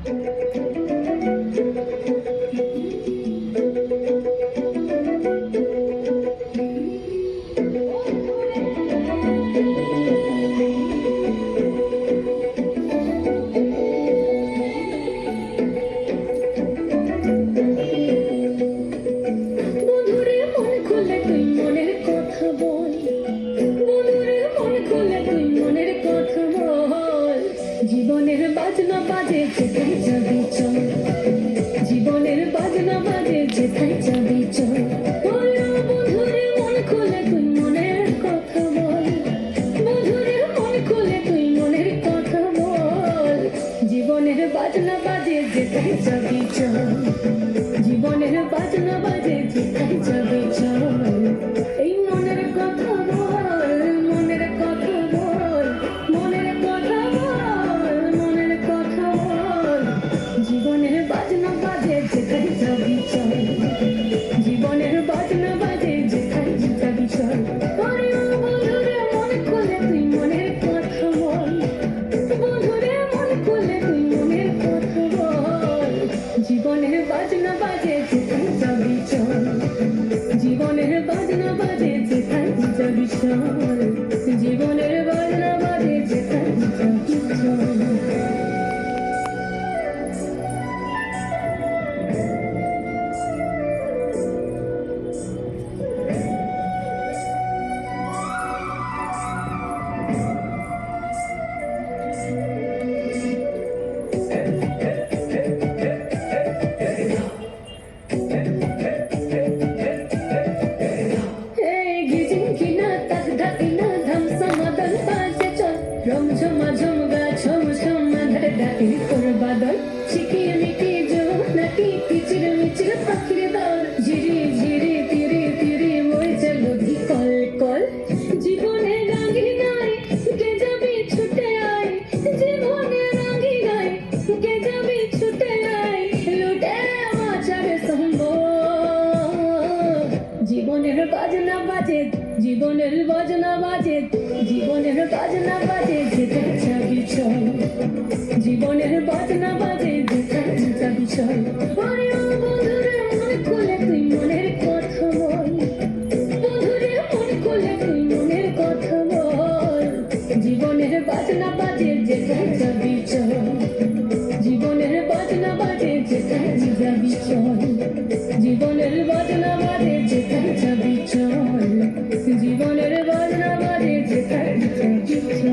জীবনের বাজনা বাজে যেথায় যাবি চল, জীবনের বাজনা বাজে যেথায় যাবি চল। বন্ধুরে মন খুলে তুই মনের কথা বল, বন্ধুরে মন খুলে তুই মনের কথা বল। জীবনের বাজনা বাজে যেথায় যাবি চল, জীবনের বাজনা বাজে যেথায় যাবি চল। এই মনের কথা বল, মনের কথা বল, মনের কথা বল, মনের কথা বল। জীবনের বাজনা বাজে যেথায় যাবি চল, জীবনের বাজনা বাজে যেথায় যাবি চল। বন্ধুরে মন খুলে তুই মনের কথা বল, বন্ধুরে মন খুলে তুই মনের কথা বল। জীবনের বাজনা বাজে যেথায় যাবি চল, জীবনের বাজনা বাজে যেথায় যাবি চল, জীবনের বাজনা বাজে যেথায় যাবি চল। ঝমঝম গা ছম ছম মাধার ডাকে তোর বাদল, শিখিয়ে মিটিয়ে জো নাকি কিচির মিচির পাখির দল। ঝিরি ঝিরি তিরি তিরি বইছে নদী কল কল। জীবনে রাঙি নাই কে যাবি ছুটে আয়, জীবনে রাঙি নাই কে যাবি ছুটে আয়। লুটে মাচার সম্ভব। জীবনের বাজনা বাজে, জীবনের বাজনা বাজে, জীবনের বাজনা বাজে যেথায় যাবি চল, জীবনের বাজনা বাজে যেথায় যাবি চল। বন্ধুরে মন খুলে তুই মনের কথা বল, বন্ধুরে মন খুলে তুই মনের কথা বল। জীবনের বাজনা বাজে যেথায় যাবি চল, জীবনের বাজনা বাজে যেথায় যাবি চল, জীবনের বাজনা বাজে যেথায় যাবি চল, জীবনের বাজনা বাজে যেথায় যাবি চল।